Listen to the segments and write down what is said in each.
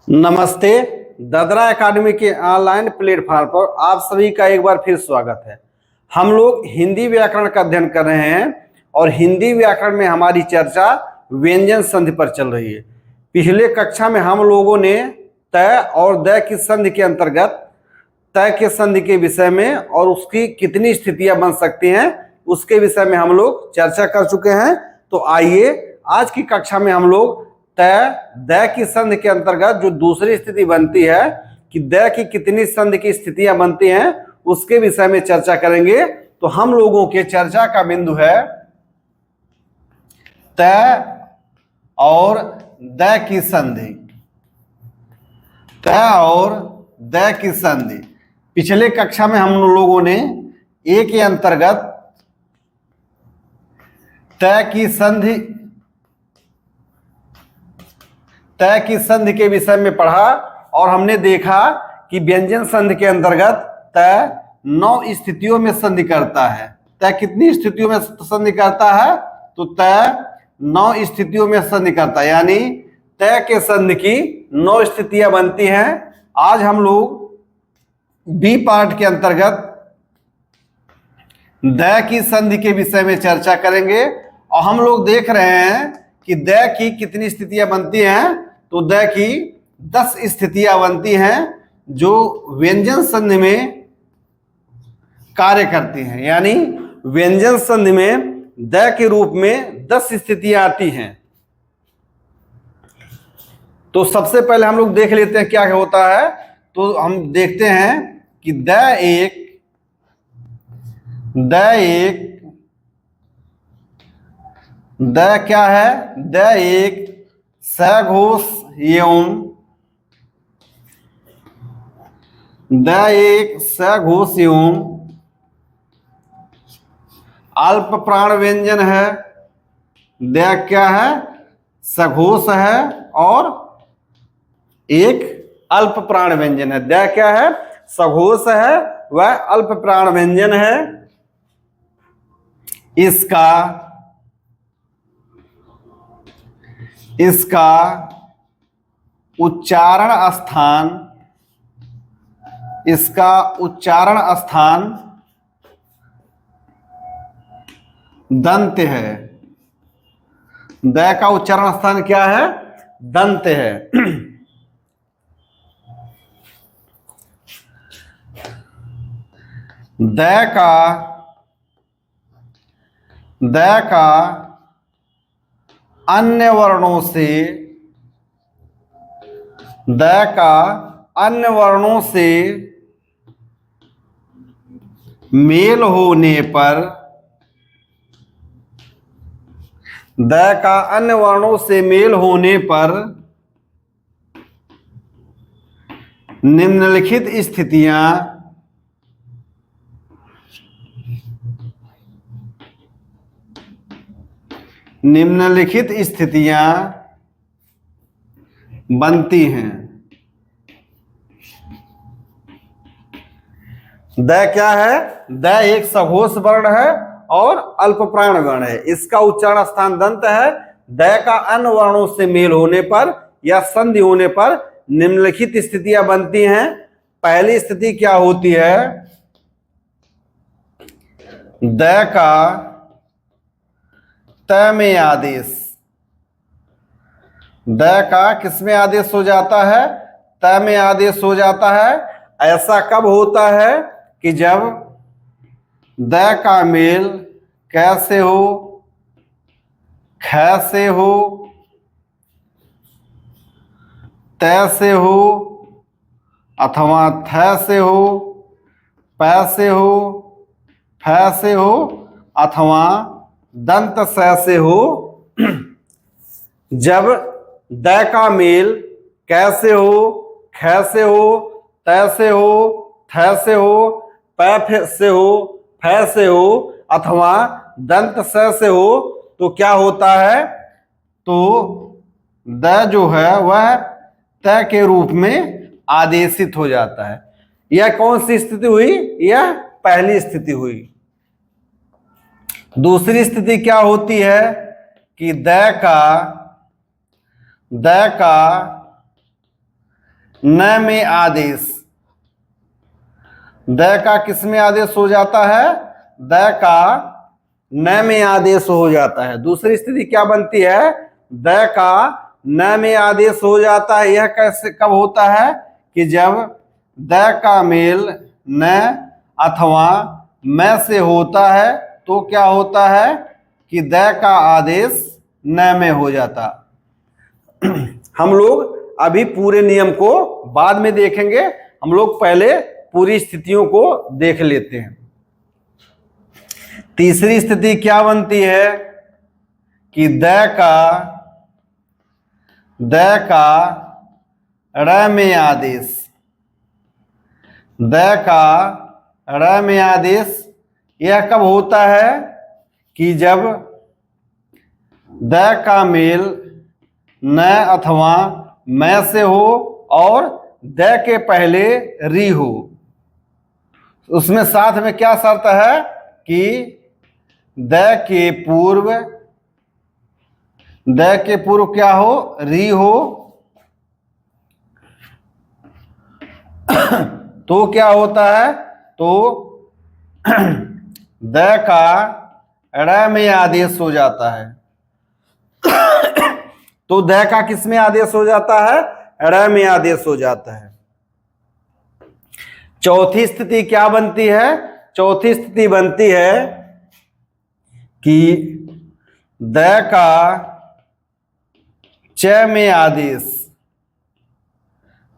नमस्ते। ददरा एकेडमी के online platform पर आप सभी का एक बार फिर स्वागत है। हम लोग हिंदी व्याकरण का अध्ययन कर रहे हैं और हिंदी व्याकरण में हमारी चर्चा व्यंजन संधि पर चल रही है। पिछले कक्षा में हम लोगों ने तय और दय की संधि के अंतर्गत तय के संधि के विषय में और उसकी कितनी स्थितियां बन सकती हैं उसके विषय में हम लोग चर्चा कर चुके हैं। तो आइए आज की कक्षा में हम लोग तय दय की संधि के अंतर्गत जो दूसरी स्थिति बनती है कि दय की कितनी संधि की स्थितियां बनती हैं उसके विषय में चर्चा करेंगे। तो हम लोगों के चर्चा का बिंदु है तय और दय की संधि। तय और दय की संधि पिछले कक्षा में हम लोगों ने ए के अंतर्गत तय की संधि के विषय में पढ़ा और हमने देखा कि व्यंजन संधि के अंतर्गत तय 9 स्थितियों में संधि करता है। तय कितनी स्थितियों में संधि करता है? तो तय 9 स्थितियों में संधि करता है, यानी तय के संधि की 9 स्थितियां बनती हैं। आज हम लोग बी पार्ट के अंतर्गत दय की संधि के विषय में चर्चा करेंगे और हम लोग देख रहे हैं कि दय की कितनी स्थितियां बनती हैं। तो दय की 10 स्थितियां बनती हैं जो व्यंजन संधि में कार्य करती हैं, यानी व्यंजन संधि में दय के रूप में 10 स्थितियां आती हैं। तो सबसे पहले हम लोग देख लेते हैं क्या होता है। तो हम देखते हैं कि दय क्या है? दय एक सघोष एवं अल्प प्राण व्यंजन है। दय क्या है? सघोष है और एक अल्प प्राण व्यंजन है। दय क्या है? सघोष है वह अल्प प्राण व्यंजन है। इसका उच्चारण स्थान दंत है। दय का उच्चारण स्थान क्या है? दंत है। दय का अन्य वर्णों से मेल होने पर दय का अन्य वर्णों से मेल होने पर निम्नलिखित स्थितियां बनती हैं। दय क्या है? दय एक सघोष वर्ण है और अल्प प्राण वर्ण है। इसका उच्चारण स्थान दंत है। दय का अन्य वर्णों से मेल होने पर या संधि होने पर निम्नलिखित स्थितियां बनती हैं। पहली स्थिति क्या होती है? दय का तय में आदेश। दय का किसमें आदेश हो जाता है? तय में आदेश हो जाता है। ऐसा कब होता है कि जब दय का मेल कैसे हो? ख से हो, तय से हो अथवा थ से हो, प से हो, फ से हो अथवा दंत स से हो। जब दय का मेल कैसे हो, ख से हो, तय से हो, थ से हो, प से हो, फ से हो अथवा दंत स से हो, तो क्या होता है? तो दय जो है वह तय के रूप में आदेशित हो जाता है। यह कौन सी स्थिति हुई? यह पहली स्थिति हुई। दूसरी स्थिति क्या होती है कि दय का न में आदेश, द का किस में आदेश हो जाता है? द का न में आदेश हो जाता है। दूसरी स्थिति क्या बनती है? द का न में आदेश हो जाता है। यह कैसे कब होता है? कि जब द का मेल न अथवा मैं से होता है तो क्या होता है? कि द का आदेश न में हो जाता। हम लोग अभी पूरे नियम को बाद में देखेंगे, हम लोग पहले पूरी स्थितियों को देख लेते हैं। तीसरी स्थिति क्या बनती है? कि द का र में आदेश, द का र में आदेश यह कब होता है? कि जब द का मेल न अथवा मैं से हो और द के पहले री हो। उसमें साथ में क्या शर्त है? कि द के पूर्व क्या हो? री हो। तो क्या होता है? तो द का र में आदेश हो जाता है। तो द का किस में आदेश हो जाता है? र में आदेश हो जाता है। चौथी स्थिति क्या बनती है? चौथी स्थिति बनती है कि द का च में आदेश,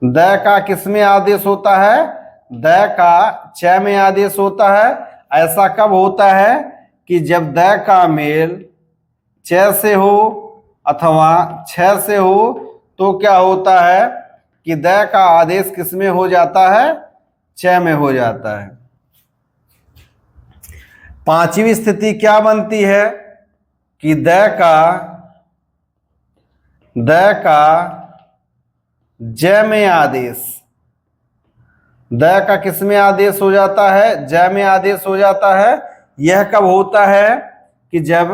द का किस में आदेश होता है? द का च में आदेश होता है। ऐसा कब होता है? कि जब द का मेल च से हो अथवा छ से हो तो क्या होता है? कि द का आदेश किस में हो जाता है? च में हो जाता है। पांचवी स्थिति क्या बनती है? कि द का ज में आदेश, द का किस में आदेश हो जाता है? ज में आदेश हो जाता है। यह कब होता है? कि जब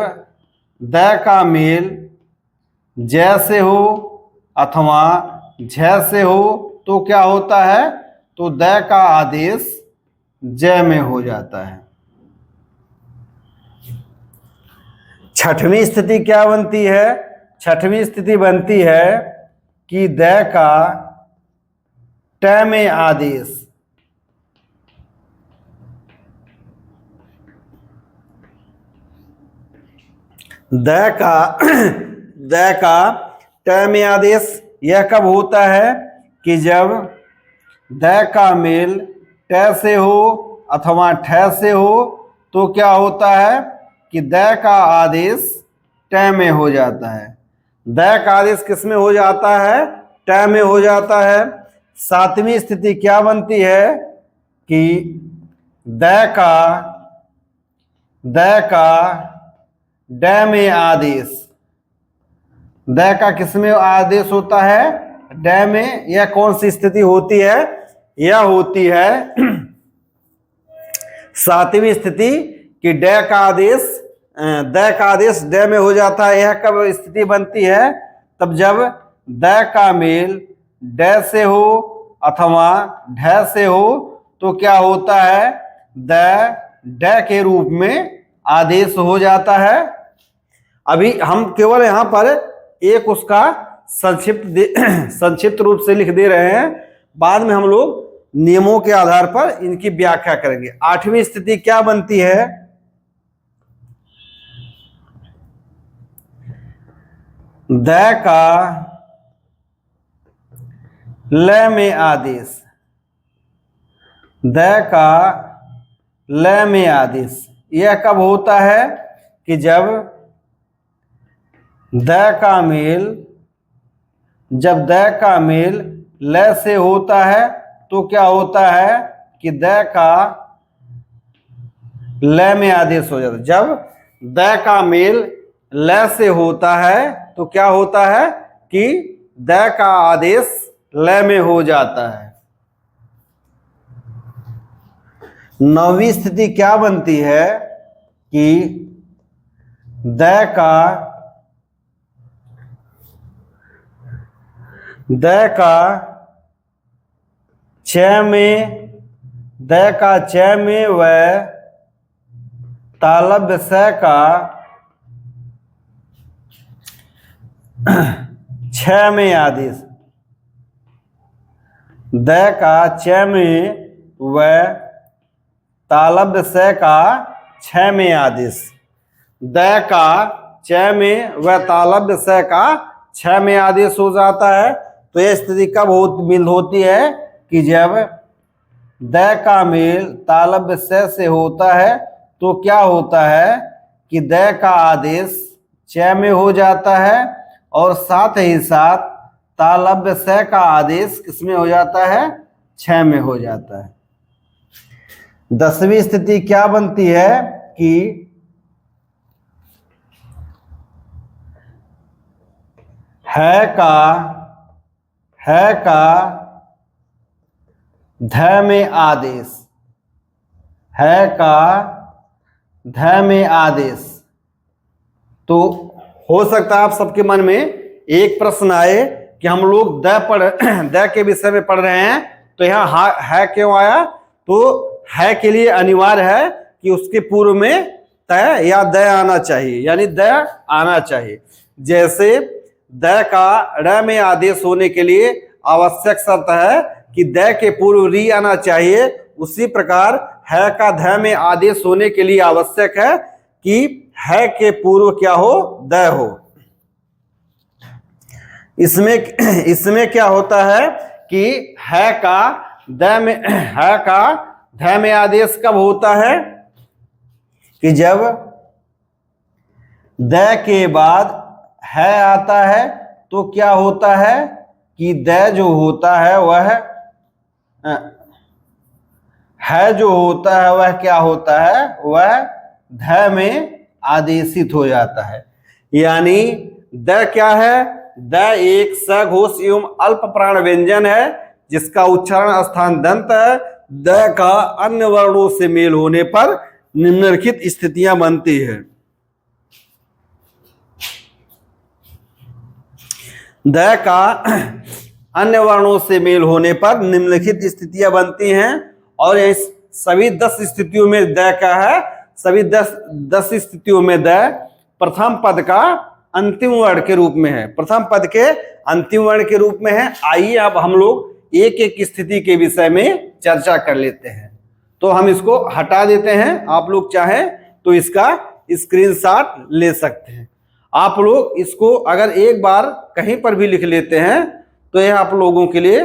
द का मेल ज से हो अथवा झ से हो तो क्या होता है? तो द का आदेश ज में हो जाता है। छठवीं स्थिति क्या बनती है? छठवीं स्थिति बनती है कि द का ट में आदेश, द का ट में आदेश यह कब होता है? कि जब द का मेल ट से हो अथवा ठ से हो तो क्या होता है? कि द का आदेश ट में हो जाता है। द का आदेश किस में हो जाता है? ट में हो जाता है। सातवीं स्थिति क्या बनती है? कि द का ड में आदेश, द का किस में आदेश होता है? ड में। यह कौन सी स्थिति होती है? यह होती है सातवीं स्थिति कि ड का आदेश ड में हो जाता है। यह कब स्थिति बनती है? तब जब द का मेल ड से हो अथवा ढ से हो तो क्या होता है? ड के रूप में आदेश हो जाता है। अभी हम केवल यहां पर एक उसका संक्षिप्त रूप से लिख दे रहे हैं, बाद में हम लोग नियमों के आधार पर इनकी व्याख्या करेंगे। आठवीं स्थिति क्या बनती है? द का ल में आदेश, द का ल में आदेश यह कब होता है? कि जब जब द का मेल ल से होता है तो क्या होता है? कि द का ल में आदेश हो जाता है। जब द का मेल ल से होता है तो क्या होता है? कि द का आदेश ल में हो जाता है। नौवीं स्थिति क्या बनती है? कि द का च में द का च में व तालव्य स का छ में आदेश, द का च में व तालव्य स का छ में आदेश, द का च में व तालव्य स का छ में आदेश हो जाता है। तो यह स्थिति कब होती है कि जब द का मेल तालव्य स से होता है तो क्या होता है कि द का आदेश च में हो जाता है और साथ ही साथ तालव्य स का आदेश किसमें हो जाता है, छ में हो जाता है। 10वीं स्थिति क्या बनती है कि है का ध में आदेश, है का ध में आदेश। तो हो सकता है आप सबके मन में एक प्रश्न आए कि हम लोग द के विषय में पढ़ रहे हैं तो यहाँ है क्यों आया। तो है के लिए अनिवार्य है कि उसके पूर्व में त या द आना चाहिए, यानी द आना चाहिए। जैसे द का र में आदेश होने के लिए आवश्यक शर्त है कि द के पूर्व री आना चाहिए, उसी प्रकार है का ध में आदेश होने के लिए आवश्यक है कि है के पूर्व क्या हो, द हो। इसमें क्या होता है कि है का ध में आदेश कब होता है कि जब द के बाद है आता है तो क्या होता है कि द जो होता है वह है जो होता है वह क्या होता है, वह ध में आदेशित हो जाता है। यानी द क्या है, द एक सघोष एवं अल्प प्राण व्यंजन है जिसका उच्चारण स्थान दंत है। द का अन्य वर्णों से मेल होने पर निम्नलिखित स्थितियां बनती है। द का अन्य वर्णों से मेल होने पर निम्नलिखित स्थितियां बनती हैं और इस सभी 10 स्थितियों में द का है, सभी 10 स्थितियों में द प्रथम पद का अंतिम वर्ण के रूप में है, प्रथम पद के अंतिम वर्ण के रूप में है। आइए अब हम लोग एक एक स्थिति के विषय में चर्चा कर लेते हैं। तो हम इसको हटा देते हैं, आप लोग चाहें तो इसका स्क्रीनशॉट ले सकते हैं। आप लोग इसको अगर एक बार कहीं पर भी लिख लेते हैं तो यह आप लोगों के लिए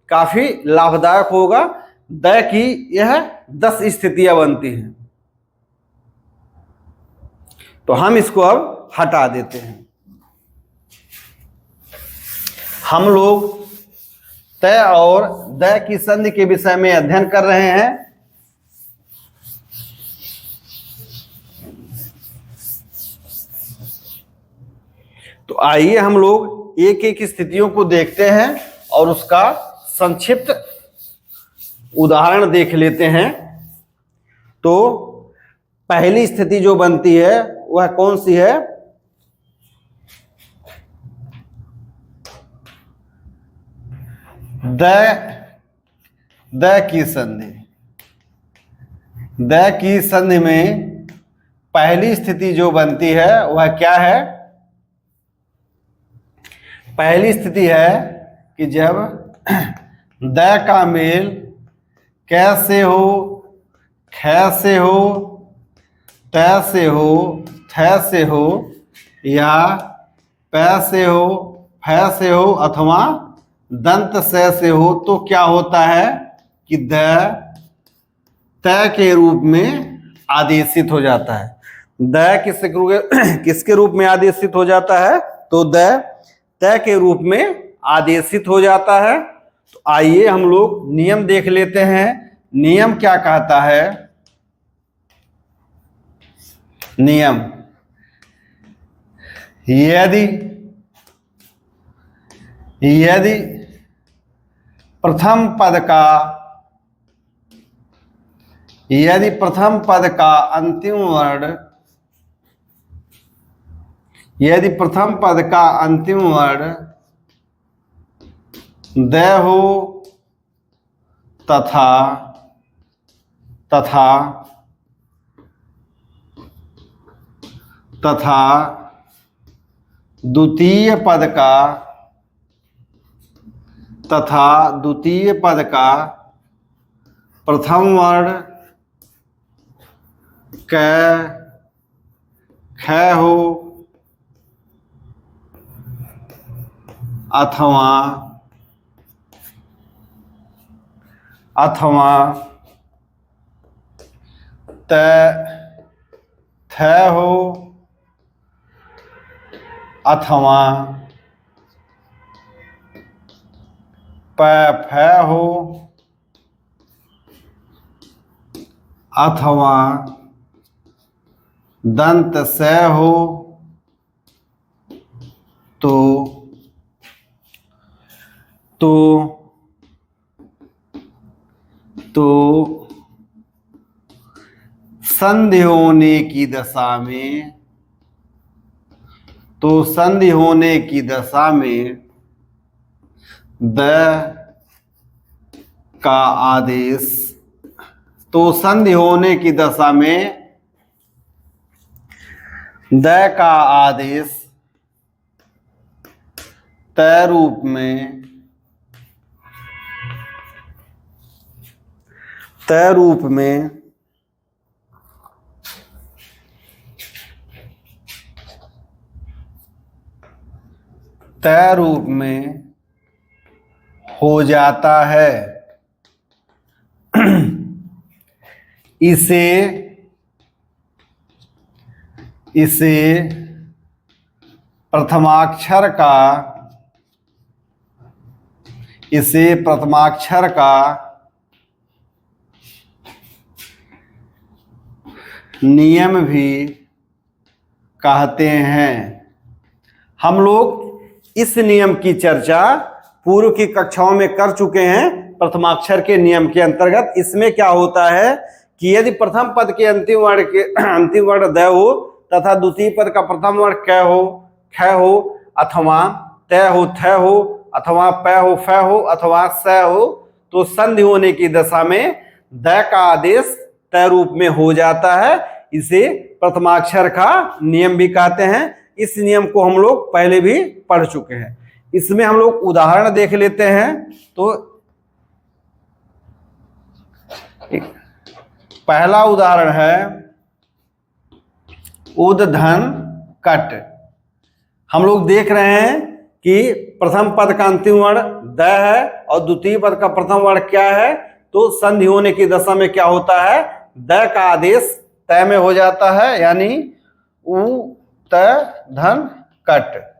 काफी लाभदायक होगा। द की यह 10 स्थितियां बनती हैं, तो हम इसको अब हटा देते हैं। हम लोग त और द की संधि के विषय में अध्ययन कर रहे हैं। तो आइए हम लोग एक एक स्थितियों को देखते हैं और उसका संक्षिप्त उदाहरण देख लेते हैं। तो पहली स्थिति जो बनती है वह कौन सी है, द की संधि। द की संधि में पहली स्थिति जो बनती है वह क्या है, पहली स्थिति है कि जब द का मेल कैसे हो, ख से हो, त से हो, थ से हो या प से हो, फ से हो अथवा दंत से हो तो क्या होता है कि द त के रूप में आदेशित हो जाता है। द किसके रूप में आदेशित हो जाता है, तो द त के रूप में आदेशित हो जाता है। तो आइए हम लोग नियम देख लेते हैं। नियम क्या कहता है, नियम यदि प्रथम पद का अंतिम वर्ण द हो तथा तथा तथा द्वितीय पद का प्रथम वर्ण क ख हो अथवा त थ हो अथवा प फ हो अथवा दंत स हो तो संधि होने की दशा में द का आदेश संधि होने की दशा में द का आदेश त रूप में हो जाता है। इसे प्रथमाक्षर का नियम भी कहते हैं। हम लोग इस नियम की चर्चा पूर्व की कक्षाओं में कर चुके हैं। प्रथमाक्षर के नियम के अंतर्गत इसमें क्या होता है कि यदि प्रथम पद के अंतिम वर्ण द हो तथा द्वितीय पद का प्रथम वर्ण क हो, ख हो अथवा त हो, थ हो अथवा प हो, फ हो अथवा स हो तो संधि होने की दशा में द का आदेश त रूप में हो जाता है। इसे प्रथमाक्षर का नियम भी कहते हैं। इस नियम को हम लोग पहले भी पढ़ चुके हैं। इसमें हम लोग उदाहरण देख लेते हैं। तो पहला उदाहरण है उद्धन कट। हम लोग देख रहे हैं कि प्रथम पद का अंतिम वर्ण द है और द्वितीय पद का प्रथम वर्ण क्या है। तो संधि होने की दशा में क्या होता है, द का आदेश तय में हो जाता है, यानी उ त धन कट।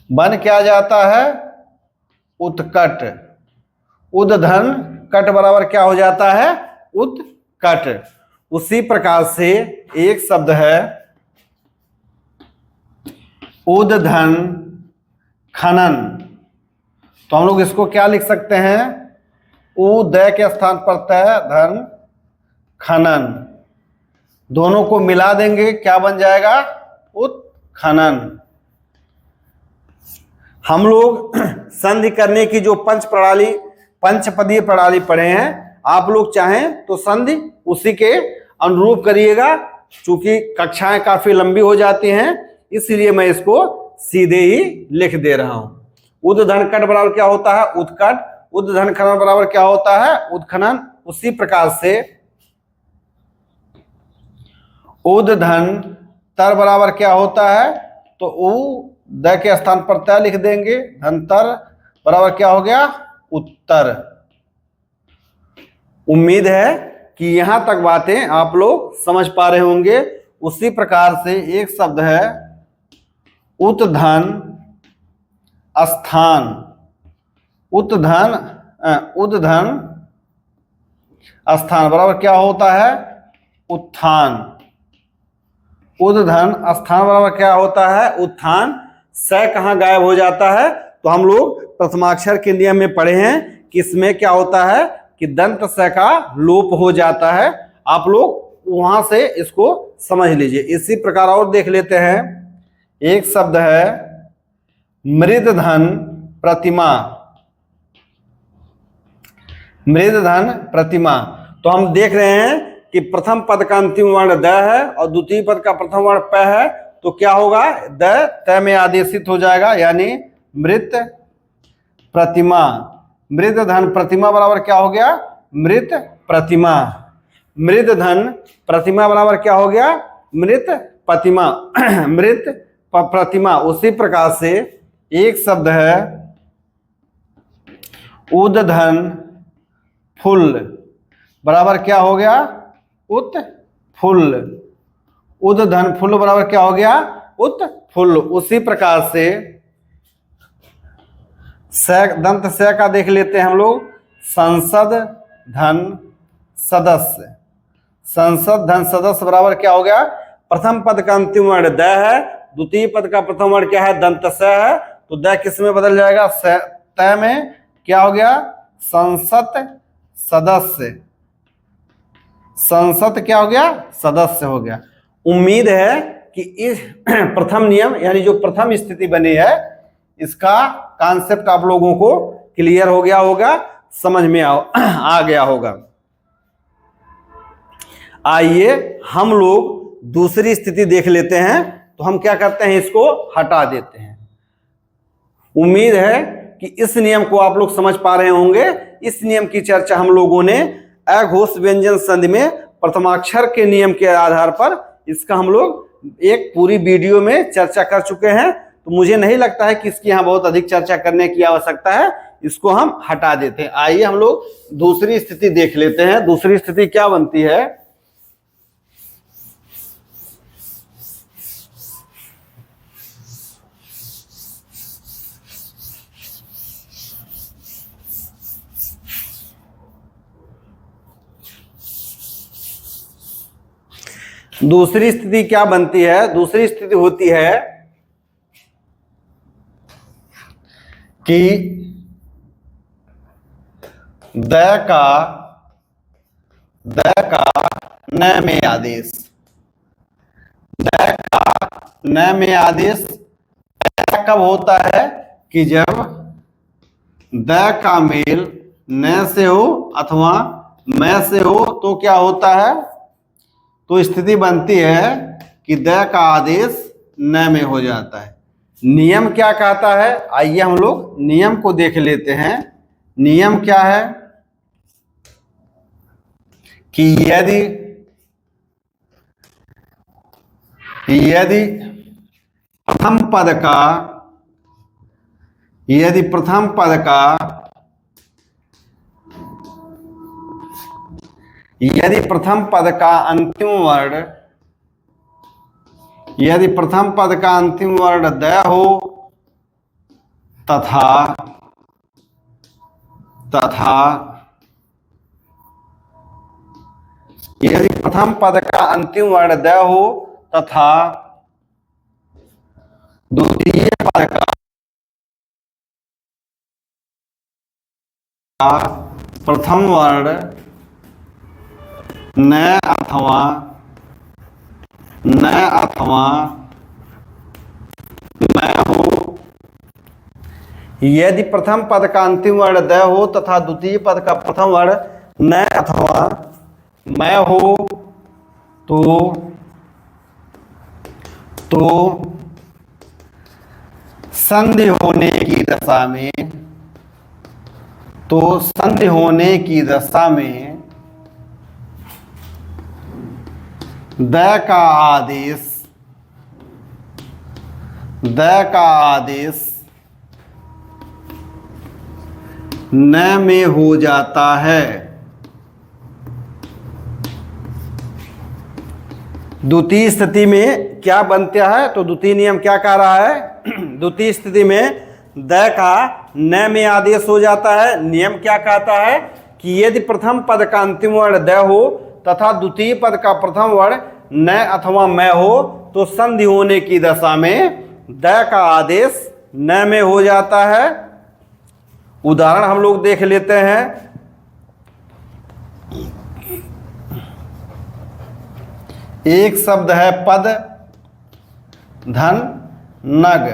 बन क्या जाता है, उत्कट। उद्धन कट बराबर क्या हो जाता है, उत्कट। उसी प्रकार से एक शब्द है उद्धन खनन। तो हम लोग इसको क्या लिख सकते हैं, उ द के स्थान पर त धन खनन। दोनों को मिला देंगे, क्या बन जाएगा, उत्खनन। हम लोग संधि करने की जो पंचपदीय प्रणाली पढ़े हैं, आप लोग चाहें तो संधि उसी के अनुरूप करिएगा। चूंकि कक्षाएं काफी लंबी हो जाती हैं, इसलिए मैं इसको सीधे ही लिख दे रहा हूं। उद्धन कट बराबर क्या होता है, उत्कट। उद्धन खनन बराबर क्या होता है, उत्खनन। उसी प्रकार से उद्धन तर बराबर क्या होता है, तो उ द के स्थान पर त लिख देंगे। धनतर बराबर क्या हो गया, उत्तर। उम्मीद है कि यहां तक बातें आप लोग समझ पा रहे होंगे। उसी प्रकार से एक शब्द है उत्धन स्थान। उद्धन स्थान बराबर क्या होता है, उत्थान। उद्धन स्थान बराबर क्या होता है, उत्थान। स कहाँ गायब हो जाता है, तो हम लोग प्रथमाक्षर के नियम में पढ़े हैं कि इसमें क्या होता है कि दंत स का लोप हो जाता है। आप लोग वहां से इसको समझ लीजिए। इसी प्रकार और देख लेते हैं। एक शब्द है मृदधन प्रतिमा। मृद धन प्रतिमा। तो हम देख रहे हैं कि प्रथम पद का अंतिम वर्ण द है और द्वितीय पद का प्रथम वर्ण प है, तो क्या होगा, द त में आदेशित हो जाएगा, यानी मृत प्रतिमा। मृद धन प्रतिमा बराबर क्या हो गया, मृत प्रतिमा। मृद धन प्रतिमा बराबर क्या हो गया, मृत प्रतिमा। मृत प्रतिमा। उसी प्रकार से एक शब्द है उद्धन फुल बराबर क्या हो गया, उत्फुल्ल। उद्धन फुल बराबर क्या हो गया, उत्फुल्ल। उसी प्रकार से दंत स का देख लेते हैं हम लोग। संसद धन सदस्य। संसद धन सदस्य बराबर क्या हो गया, प्रथम पद का अंतिम वर्ण द है, द्वितीय पद का प्रथम वर्ण क्या है, दंत स है, तो द किस में बदल जाएगा, त में। क्या हो गया, संसद सदस्य। संसद क्या हो गया, सदस्य हो गया। उम्मीद है कि इस प्रथम नियम यानी जो प्रथम स्थिति बनी है, इसका कॉन्सेप्ट आप लोगों को क्लियर हो गया होगा, समझ में आ गया होगा। आइए हम लोग दूसरी स्थिति देख लेते हैं। तो हम क्या करते हैं, इसको हटा देते हैं। उम्मीद है कि इस नियम को आप लोग समझ पा रहे होंगे। इस नियम की चर्चा हम लोगों ने अघोष व्यंजन संधि में प्रथमाक्षर के नियम के आधार पर इसका हम लोग एक पूरी वीडियो में चर्चा कर चुके हैं। तो मुझे नहीं लगता है कि इसकी यहाँ बहुत अधिक चर्चा करने की आवश्यकता है, इसको हम हटा देते हैं। आइए हम लोग दूसरी स्थिति देख लेते हैं। दूसरी स्थिति क्या बनती है, दूसरी स्थिति क्या बनती है, दूसरी स्थिति होती है कि द का न में आदेश। द का न में आदेश कब होता है कि जब द का मेल न से हो अथवा मैं से हो, तो क्या होता है, तो स्थिति बनती है कि द का आदेश न में हो जाता है। नियम क्या कहता है, आइए हम लोग नियम को देख लेते हैं। नियम क्या है कि यदि प्रथम पद का अंतिम वर्ण द हो तथा यदि प्रथम पद का अंतिम वर्ण द हो तथा द्वितीय पद का प्रथम वर्ण न अथवा मैं हो। यदि प्रथम पद का अंतिम वर्ण द हो तथा द्वितीय पद का प्रथम वर्ण न अथवा मैं हो, तो संधि होने की दशा में द का आदेश न में हो जाता है। द्वितीय स्थिति में क्या बनता है, तो द्वितीय नियम क्या कह रहा है, द्वितीय स्थिति में द का न में आदेश हो जाता है। नियम क्या कहता है कि यदि प्रथम पद का अंतिम वर्ण द हो तथा द्वितीय पद का प्रथम वर्ण न अथवा मैं हो, तो संधि होने की दशा में द का आदेश न में हो जाता है। उदाहरण हम लोग देख लेते हैं। एक शब्द है पद धन नग।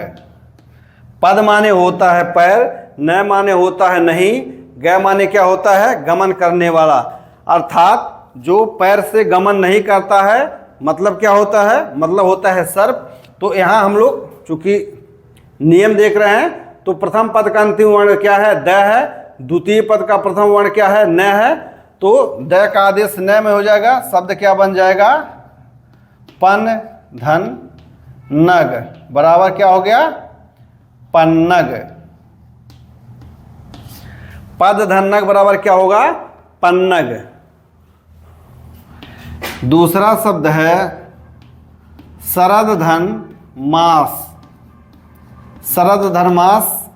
पद माने होता है पैर, न माने होता है नहीं, गय माने क्या होता है, गमन करने वाला, अर्थात जो पैर से गमन नहीं करता है मतलब क्या होता है, मतलब होता है सर्प। तो यहाँ हम लोग चूंकि नियम देख रहे हैं तो प्रथम पद का अंतिम वर्ण क्या है, द है, द्वितीय पद का प्रथम वर्ण क्या है, न है, तो द का आदेश न में हो जाएगा, शब्द क्या बन जाएगा, पन धन नग बराबर क्या हो गया, पन्नग। पद धन नग बराबर क्या होगा, पन्नग। दूसरा शब्द है शरद धन मास, शरद धन मास।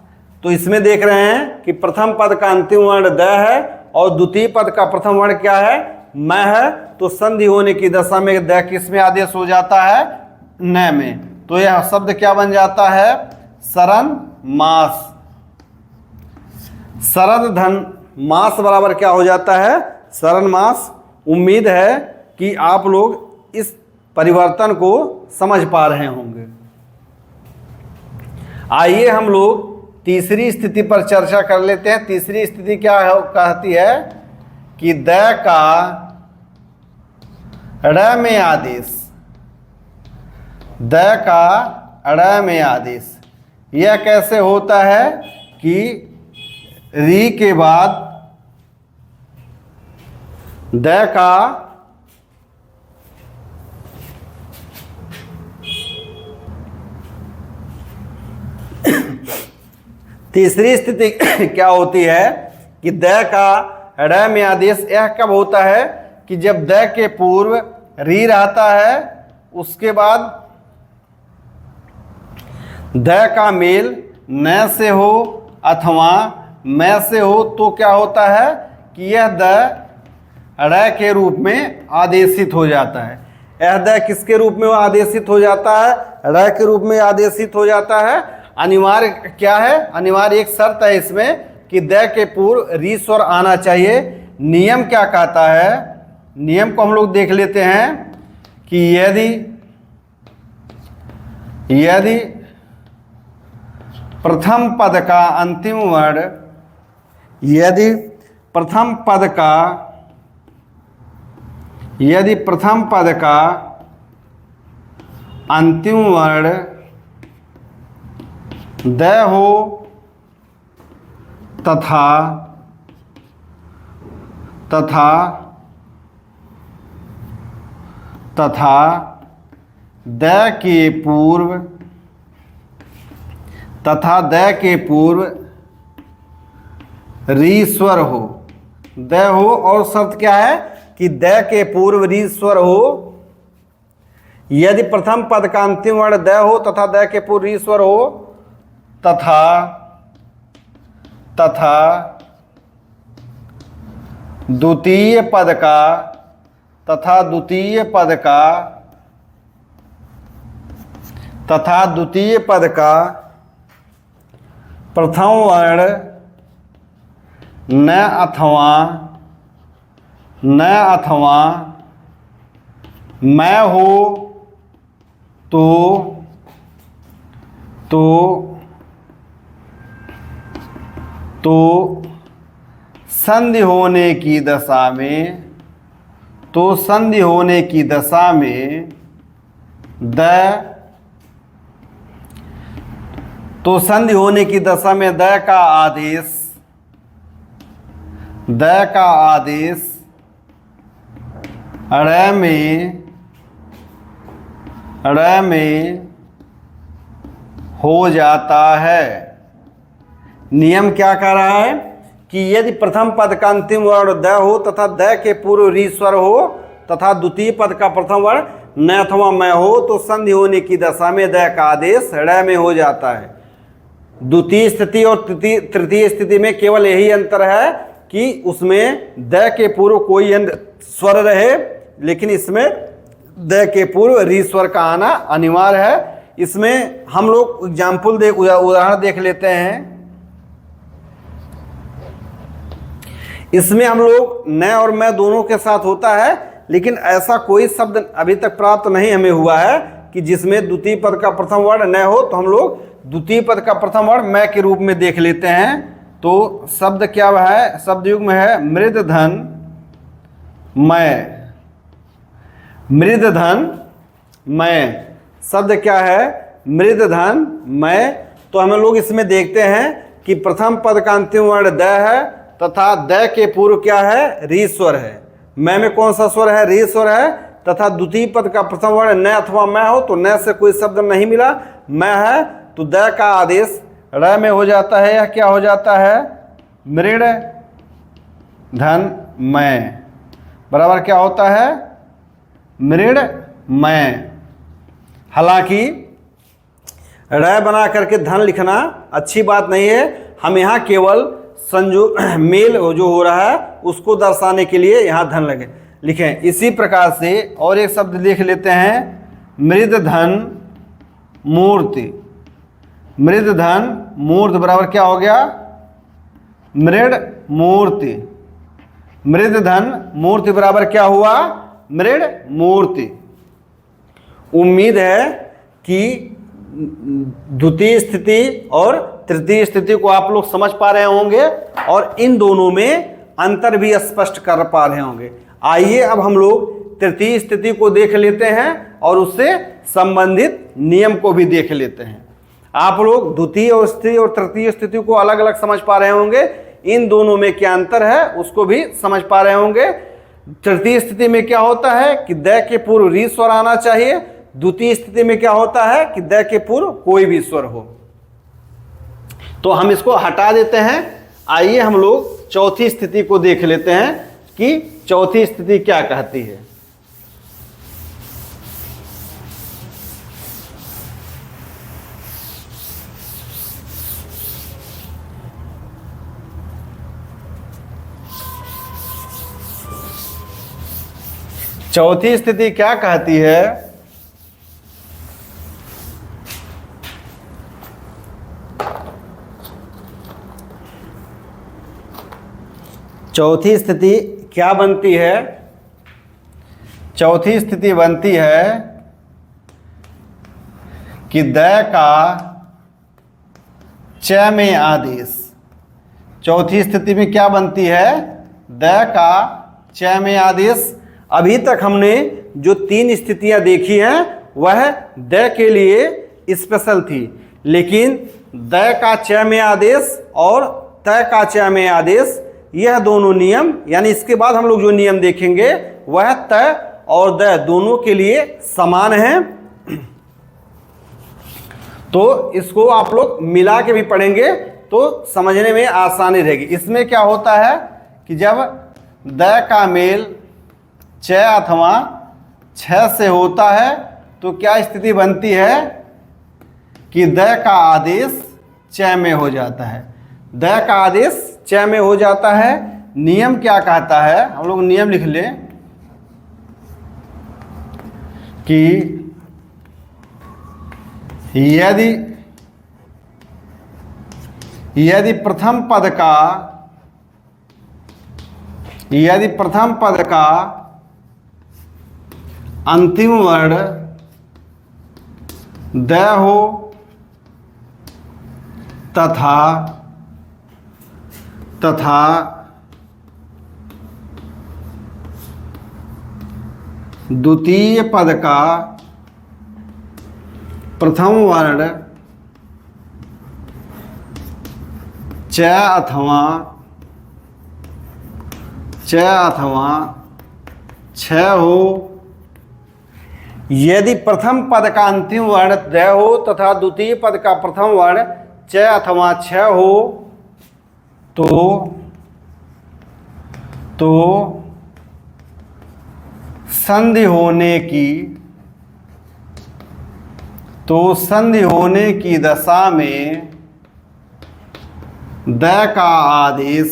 तो इसमें देख रहे हैं कि प्रथम पद का अंतिम वर्ण द है और द्वितीय पद का प्रथम वर्ण क्या है, म है। तो संधि होने की दशा में द किस में आदेश हो जाता है, न में। तो यह शब्द क्या बन जाता है, शरण मास। शरद धन मास बराबर क्या हो जाता है, शरण मास। उम्मीद है कि आप लोग इस परिवर्तन को समझ पा रहे होंगे। आइए हम लोग तीसरी स्थिति पर चर्चा कर लेते हैं। तीसरी स्थिति क्या कहती है कि द का ड़ में आदेश, द का ड़ में आदेश, यह कैसे होता है कि री के बाद द का तीसरी स्थिति क्या होती है कि द का ड़ में आदेश यह कब होता है कि जब द के पूर्व री रहता है, उसके बाद द का मेल न से हो अथवा मैं से हो, तो क्या होता है कि यह द ड़ के रूप में आदेशित हो जाता है। यह द किसके रूप में आदेशित हो जाता है, ड़ के रूप में आदेशित हो जाता है। अनिवार्य क्या है, अनिवार्य एक शर्त है इसमें कि द के पूर्व री स्वर आना चाहिए। नियम क्या कहता है, नियम को हम लोग देख लेते हैं कि यदि प्रथम पद का अंतिम वर्ण, यदि प्रथम पद का अंतिम वर्ण द हो तथा द के पूर्व री स्वर हो, द हो, और शर्त क्या है कि द के पूर्व री स्वर हो। यदि प्रथम पद का अंतिम वर्ण द हो तथा द के पूर्व री स्वर हो तथा द्वितीय पद का प्रथम वर्ण न अथवा मैं हो तो संधि होने की दशा में द का आदेश ड़ में हो जाता है। नियम क्या कह रहा है कि यदि प्रथम पद का अंतिम वर्ण द हो तथा द के पूर्व री स्वर हो तथा द्वितीय पद का प्रथम वर्ण न अथवा मैं हो, तो संधि होने की दशा में द का आदेश ड़ में हो जाता है। द्वितीय स्थिति और तृतीय स्थिति में केवल यही अंतर है कि उसमें द के पूर्व कोई अन्य स्वर रहे, लेकिन इसमें द के पूर्व री स्वर का आना अनिवार्य है। इसमें हम लोग उदाहरण देख लेते हैं। इसमें हम लोग न और मैं दोनों के साथ होता है, लेकिन ऐसा कोई शब्द अभी तक प्राप्त नहीं हमें हुआ है कि जिसमें द्वितीय पद का प्रथम वर्ण न हो, तो हम लोग द्वितीय पद का प्रथम वर्ण मैं के रूप में देख लेते हैं। तो शब्द क्या है, शब्द युग्म है मृद धन मय। मृद धन मय शब्द क्या है, मृद धन मय। तो हम लोग इसमें देखते हैं कि प्रथम पद का अंतिम वर्ण द है तथा द के पूर्व क्या है, री स्वर है। मैं में कौन सा स्वर है, री स्वर है। तथा द्वितीय पद का प्रथम वर्ण न अथवा मैं हो तो न से कोई शब्द नहीं मिला, मैं है तो द का आदेश र में हो जाता है या क्या हो जाता है, मृड धन मैं बराबर क्या होता है, मृड मैं। हालांकि र बना करके धन लिखना अच्छी बात नहीं है, हम यहाँ केवल मेल जो हो रहा है उसको दर्शाने के लिए यहाँ धन लगे लिखें। इसी प्रकार से और एक शब्द लिख लेते हैं, मृद धन मूर्ति। मृद धन मूर्ति बराबर क्या हो गया, मृड मूर्ति। मृद धन मूर्ति बराबर क्या हुआ, मृड मूर्ति। उम्मीद है कि द्वितीय स्थिति और तृतीय स्थिति को आप लोग समझ पा रहे होंगे और इन दोनों में अंतर भी स्पष्ट कर पा रहे होंगे। आइए अब हम लोग तृतीय स्थिति को देख लेते हैं और उससे संबंधित नियम को भी देख लेते हैं। आप लोग द्वितीय स्थिति और तृतीय स्थिति को अलग अलग समझ पा रहे होंगे, इन दोनों में क्या अंतर है उसको भी समझ पा रहे होंगे। तृतीय स्थिति में क्या होता है कि द के पूर्व री स्वर आना चाहिए, द्वितीय स्थिति में क्या होता है कि द के पूर्व कोई भी स्वर हो। तो हम इसको हटा देते हैं। आइए हम लोग चौथी स्थिति को देख लेते हैं कि चौथी स्थिति क्या कहती है। चौथी स्थिति क्या कहती है, चौथी स्थिति क्या बनती है, चौथी स्थिति बनती है कि द का च में आदेश। चौथी स्थिति में क्या बनती है, द का च में आदेश। अभी तक हमने जो तीन स्थितियां देखी हैं वह द के लिए स्पेशल थी, लेकिन द का च में आदेश और त का च में आदेश, यह दोनों नियम यानी इसके बाद हम लोग जो नियम देखेंगे वह त और द दोनों के लिए समान है। तो इसको आप लोग मिला के भी पढ़ेंगे तो समझने में आसानी रहेगी। इसमें क्या होता है कि जब द का मेल च अथवा छ से होता है तो क्या स्थिति बनती है कि द का आदेश च में हो जाता है। द का आदेश च में हो जाता है। नियम क्या कहता है, हम लोग नियम लिख लें कि यदि प्रथम पद का अंतिम वर्ण द हो तथा द्वितीय पद का प्रथम वर्ण च अथवा छ हो। यदि प्रथम पद का अंतिम वर्ण द हो तथा द्वितीय पद का प्रथम वर्ण च अथवा छ हो तो संधि होने की दशा में द का आदेश,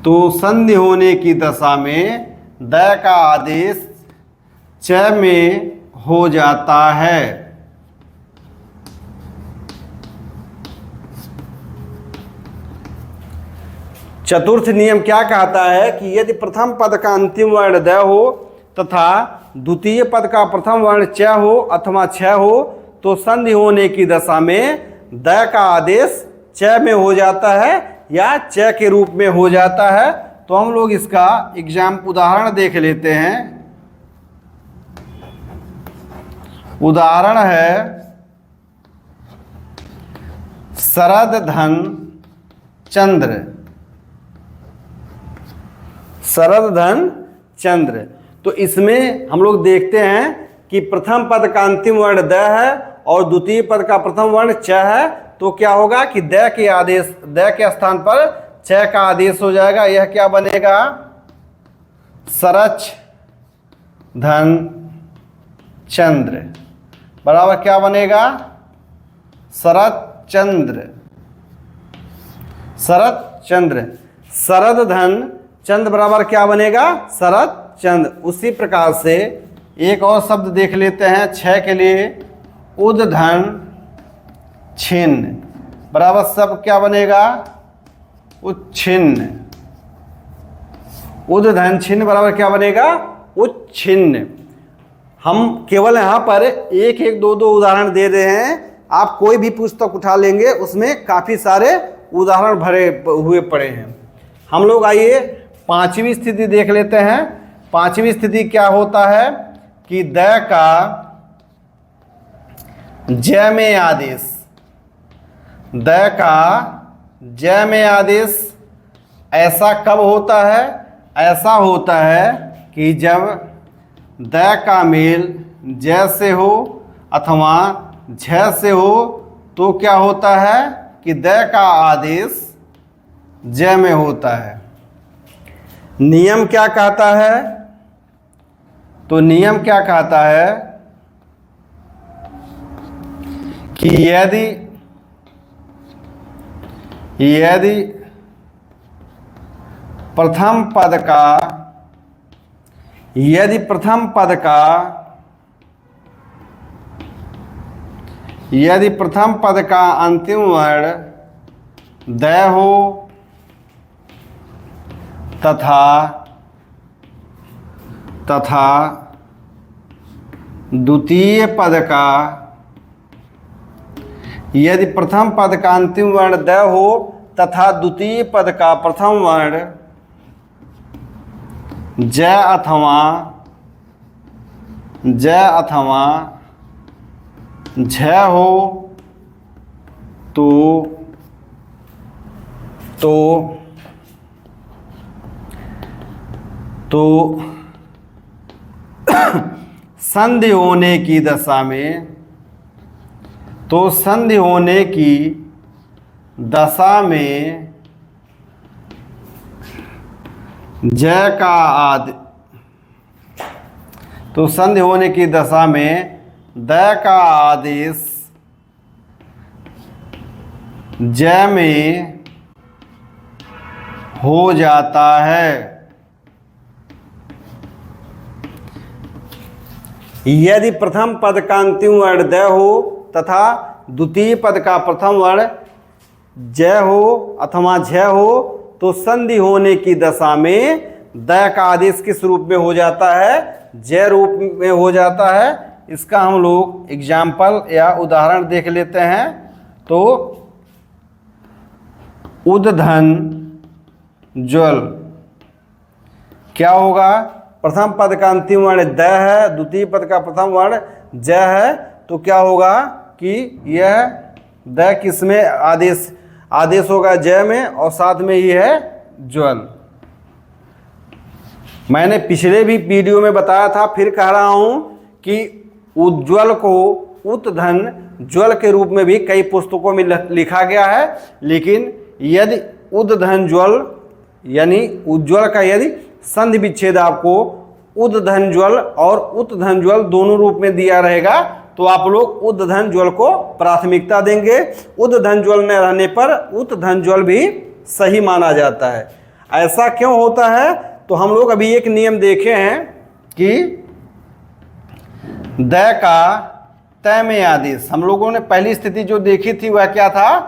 तो संधि होने की दशा में द का आदेश च में हो जाता है। चतुर्थ नियम क्या कहता है कि यदि प्रथम पद का अंतिम वर्ण द हो तथा द्वितीय पद का प्रथम वर्ण च हो अथवा छ हो तो संधि होने की दशा में द का आदेश च में हो जाता है या च के रूप में हो जाता है। तो हम लोग इसका उदाहरण देख लेते हैं। उदाहरण है शरद धन चंद्र। शरद धन चंद्र। तो इसमें हम लोग देखते हैं कि प्रथम पद का अंतिम वर्ण द है और द्वितीय पद का प्रथम वर्ण च है। तो क्या होगा कि द के स्थान पर च का आदेश हो जाएगा। यह क्या बनेगा? सरच धन चंद्र बराबर क्या बनेगा? शरद चंद्र। शरद चंद्र। शरद धन चंद्र बराबर क्या बनेगा? शरद चंद्र। उसी प्रकार से एक और शब्द देख लेते हैं छ के लिए। उद धन छिन्न बराबर सब क्या बनेगा? उच्छिन्न। उद धन छिन्न बराबर क्या बनेगा? उच्छिन्न। हम केवल यहाँ पर एक एक दो दो उदाहरण दे रहे हैं। आप कोई भी पुस्तक उठा लेंगे उसमें काफ़ी सारे उदाहरण भरे हुए पड़े हैं। हम लोग आइए पांचवी स्थिति देख लेते हैं। पांचवी स्थिति क्या होता है कि द का ज में आदेश। द का ज में आदेश ऐसा कब होता है? ऐसा होता है कि जब द का मेल ज से हो अथवा झ से हो तो क्या होता है कि द का आदेश ज में होता है। नियम क्या कहता है? तो नियम क्या कहता है कि यदि प्रथम पद का अंतिम वर्ण द हो तथा द्वितीय पद का यदि प्रथम पद का अंतिम वर्ण द हो तथा द्वितीय पद का प्रथम वर्ण ज अथवा झ हो तो संधि होने की दशा में ज का आदेश तो संधि होने की दशा में द का आदेश ज में हो जाता है। यदि प्रथम पद का अंतिम वर्ण द हो तथा द्वितीय पद का प्रथम वर्ण ज हो अथवा झ हो तो संधि होने की दशा में द का आदेश किस रूप में हो जाता है? ज रूप में हो जाता है। इसका हम लोग एग्जाम्पल या उदाहरण देख लेते हैं। तो उद्धन ज्वल क्या होगा? प्रथम पद का अंतिम वर्ण द है, द्वितीय पद का प्रथम वर्ण ज है, तो क्या होगा कि यह द किसमें आदेश होगा? ज में, और साथ में ही है ज्वल। मैंने पिछले भी वीडियो में बताया था, फिर कह रहा हूं कि उज्ज्वल को उत्धन ज्वल के रूप में भी कई पुस्तकों में लिखा गया है। लेकिन यदि उद्धन ज्वल यानी उज्ज्वल का यदि संधि विच्छेद आपको उद्धन ज्वल और उत्धन ज्वल दोनों रूप में दिया रहेगा तो आप लोग उद्धन ज्वल को प्राथमिकता देंगे। उद्धन ज्वल में रहने पर उत्धन ज्वल भी सही माना जाता है। ऐसा क्यों होता है? तो हम लोग अभी एक नियम देखे हैं कि द का तय में आदेश। हम लोगों ने पहली स्थिति जो देखी थी वह क्या था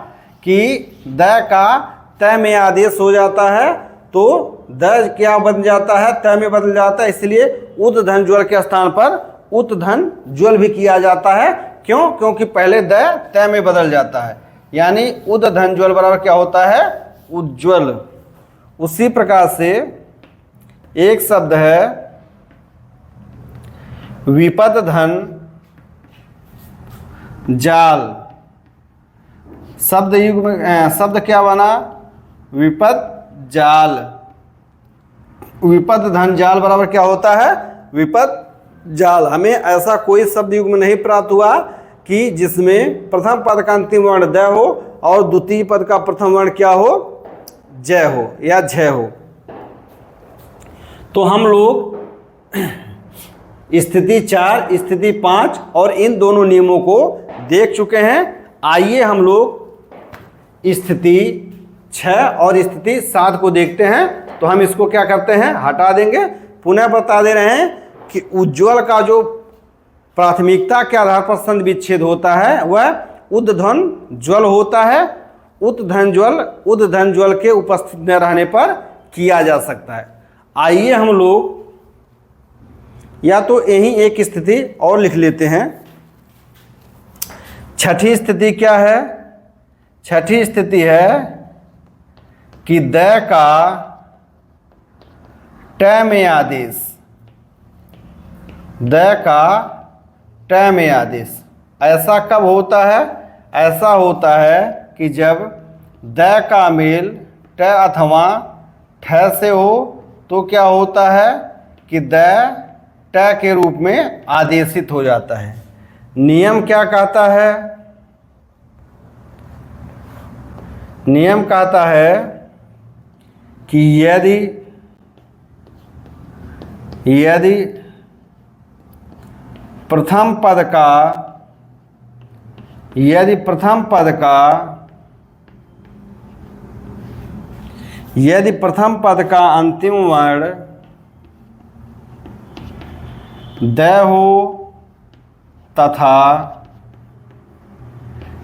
कि द का तय में आदेश हो जाता है तो द क्या बन जाता है? तय में बदल जाता है। इसलिए उद्धन ज्वल के स्थान पर उत्धन ज्वल भी किया जाता है। क्यों? क्योंकि पहले द तय में बदल जाता है। यानी उद धन ज्वल बराबर क्या होता है, उज्ज्वल। उसी प्रकार से एक शब्द है विपद धन जाल। शब्द युग में शब्द क्या बना, विपद जाल। विपद धन जाल बराबर क्या होता है, विपद जाल। हमें ऐसा कोई शब्द युग में नहीं प्राप्त हुआ कि जिसमें प्रथम पद का अंतिम वर्ण द हो और द्वितीय पद का प्रथम वर्ण क्या हो, जय हो या झय हो। तो हम लोग स्थिति 4, स्थिति 5 और इन दोनों नियमों को देख चुके हैं। आइए हम लोग स्थिति 6 और स्थिति 7 को देखते हैं। तो हम इसको क्या करते हैं, हटा देंगे। पुनः बता दे रहे हैं कि उज्ज्वल का जो प्राथमिकता के आधार पर संधि विच्छेद होता है वह उद धन ज्वल होता है। उद धन ज्वल के उपस्थित न रहने पर किया जा सकता है। आइए हम लोग या तो यही एक स्थिति और लिख लेते हैं। छठी स्थिति क्या है, छठी स्थिति है कि द का ट में आदेश, द का ट में आदेश। ऐसा कब होता है, ऐसा होता है कि जब द का मेल ट अथवा ठ से हो तो क्या होता है कि द ट के रूप में आदेशित हो जाता है। नियम क्या कहता है, नियम कहता है कि यदि प्रथम पद का अंतिम वर्ण द हो तथा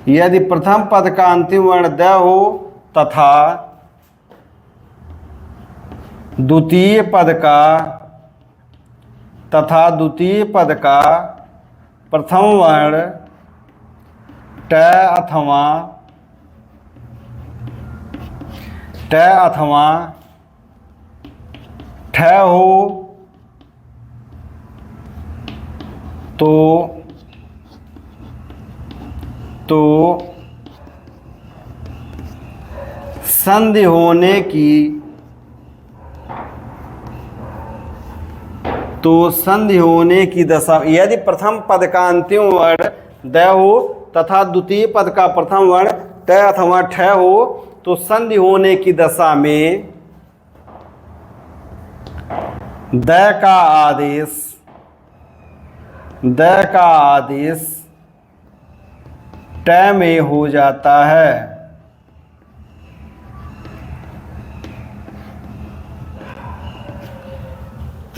यदि प्रथम पद का अंतिम वर्ण द हो तथा द्वितीय पद का प्रथम वर्ण ट अथवा ठ हो तो संधि होने की दशा, यदि प्रथम पद का अंतिम वर्ण द हो तथा द्वितीय पद का प्रथम वर्ण ट अथवा ठ हो तो संधि होने की दशा में द का आदेश ट में हो जाता है।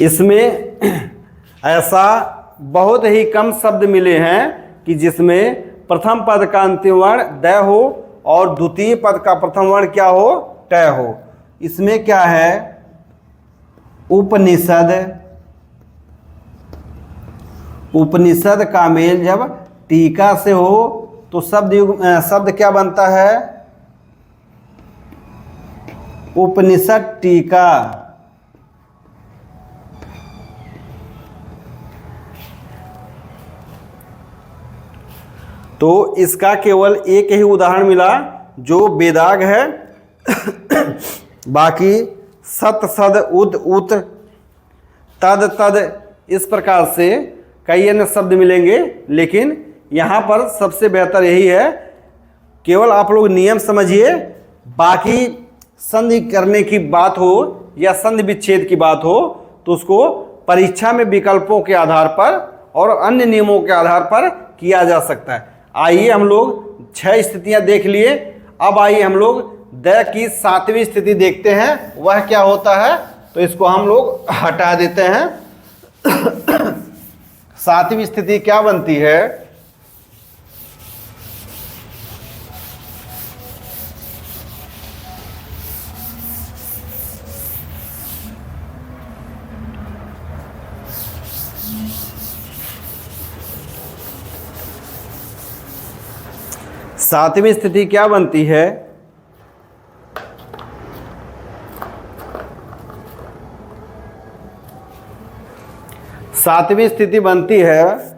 इसमें ऐसा बहुत ही कम शब्द मिले हैं कि जिसमें प्रथम पद का अंतिम वर्ण द हो और द्वितीय पद का प्रथम वर्ण क्या हो, ट हो। इसमें क्या है, उपनिषद का मेल जब टीका से हो तो शब्द क्या बनता है, उपनिषद टीका। तो इसका केवल एक ही उदाहरण मिला जो बेदाग है। बाकी सत सद उद उत तद इस प्रकार से कई अन्य शब्द मिलेंगे, लेकिन यहाँ पर सबसे बेहतर यही है, केवल आप लोग नियम समझिए। बाकी संधि करने की बात हो या संधि विच्छेद की बात हो तो उसको परीक्षा में विकल्पों के आधार पर और अन्य नियमों के आधार पर किया जा सकता है। आइए हम लोग 6 स्थितियां देख लिए। अब आइए हम लोग द की 7वीं स्थिति देखते हैं, वह क्या होता है। तो इसको हम लोग हटा देते हैं। 7वीं स्थिति क्या बनती है, सातवीं स्थिति क्या बनती है? सातवीं स्थिति बनती है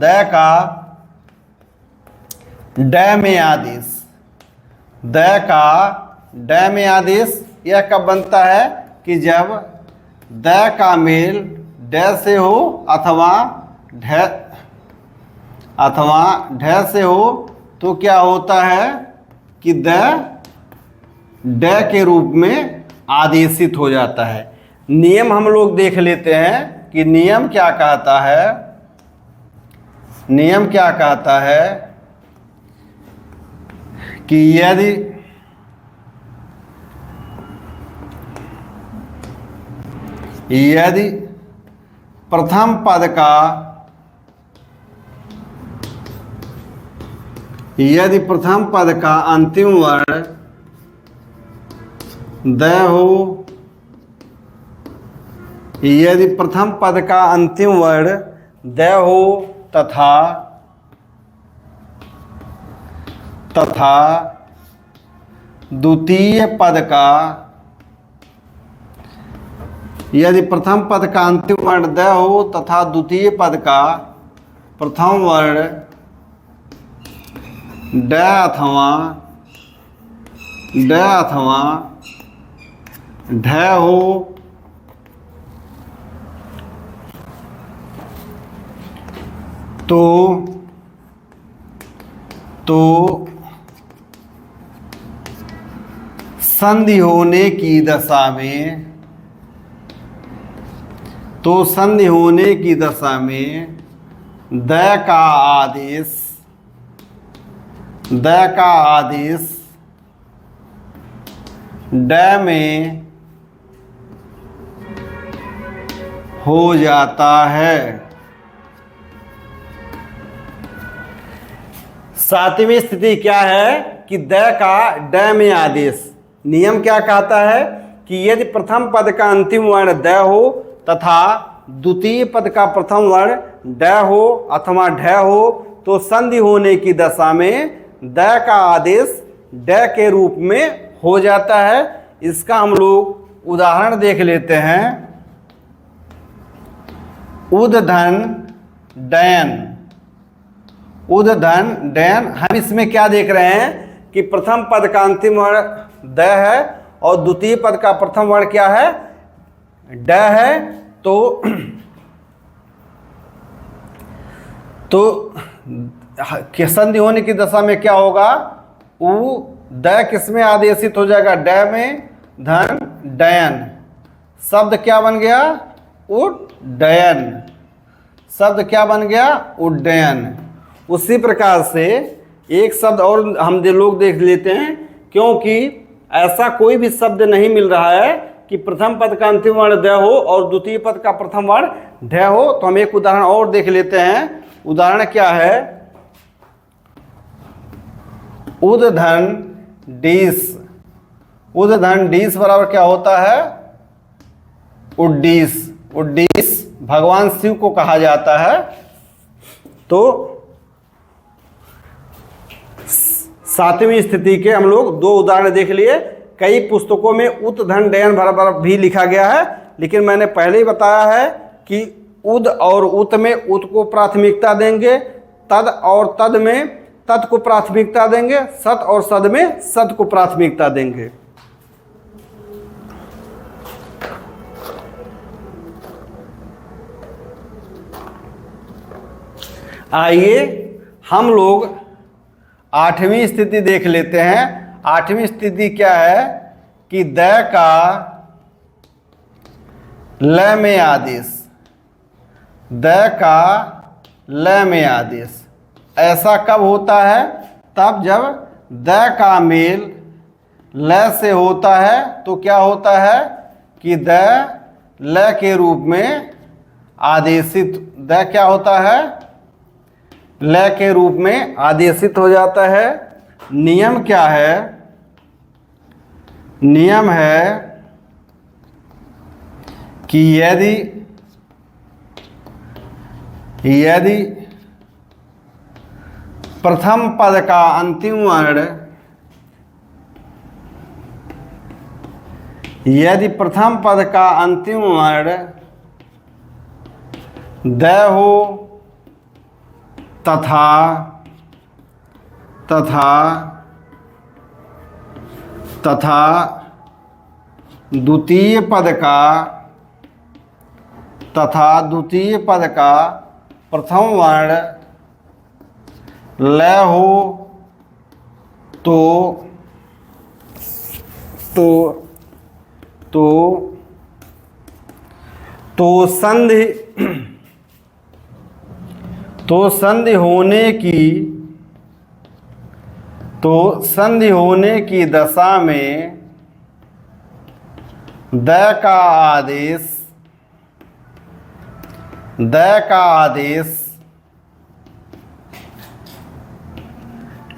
द का ड में आदेश। द का ड में आदेश यह कब बनता है कि जब द का मेल ड से हो अथवा ढ से हो, तो क्या होता है कि द ड के रूप में आदेशित हो जाता है। नियम हम लोग देख लेते हैं कि नियम क्या कहता है। नियम क्या कहता है कि यदि प्रथम पद का अंतिम वर्ण द हो, यदि प्रथम पद का अंतिम वर्ण द हो तथा द्वितीय पद का, यदि प्रथम पद का अंतिम वर्ण द हो तथा द्वितीय पद का प्रथम वर्ण ड अथवा ढ हो, तो संधि होने की दशा में, द का आदेश ड में हो जाता है। सातवीं स्थिति क्या है कि द का ड में आदेश। नियम क्या कहता है कि यदि प्रथम पद का अंतिम वर्ण द हो तथा द्वितीय पद का प्रथम वर्ण ड हो अथवा ढ हो, तो संधि होने की दशा में द का आदेश ड के रूप में हो जाता है। इसका हम लोग उदाहरण देख लेते हैं। उद्धन डयन। उद्धन डयन, हम इसमें क्या देख रहे हैं कि प्रथम पद का अंतिम वर्ण द है और द्वितीय पद का प्रथम वर्ण क्या है? ड है। तो संधि होने की दशा में क्या होगा? उ द किस में आदेशित हो जाएगा? ड में। धन डयन, शब्द क्या बन गया? उड्डयन। शब्द क्या बन गया? उड्डयन। उसी प्रकार से एक शब्द और हम लोग देख लेते हैं, क्योंकि ऐसा कोई भी शब्द नहीं मिल रहा है कि प्रथम पद का अंतिम वर्ण द हो और द्वितीय पद का प्रथम वर्ण ढ हो। तो हम एक उदाहरण और देख लेते हैं। उदाहरण क्या है? उद्धन डीस। उद्धन डीस बराबर क्या होता है? उड्डीस। उड्डीस भगवान शिव को कहा जाता है। तो सातवीं स्थिति के हम लोग दो उदाहरण देख लिए। कई पुस्तकों में उद्धन डयन बराबर भी लिखा गया है, लेकिन मैंने पहले ही बताया है कि उद और उत में उत को प्राथमिकता देंगे, तद और तद में तद को प्राथमिकता देंगे, सत और सद में सद को प्राथमिकता देंगे। आइए हम लोग आठवीं स्थिति देख लेते हैं। आठवीं स्थिति क्या है कि द का ल में आदेश। द का ल में आदेश ऐसा कब होता है? तब जब द का मेल ल से होता है, तो क्या होता है कि द ल के रूप में आदेशित, द क्या होता है? ल के रूप में आदेशित हो जाता है। नियम क्या है? नियम है कि यदि प्रथम पद का अंतिम वर्ण प्रथम पद का अंतिम वर्ण द हो तथा द्वितीय पद का प्रथम वर्ण ल हो तो संधि होने की दशा में द का आदेश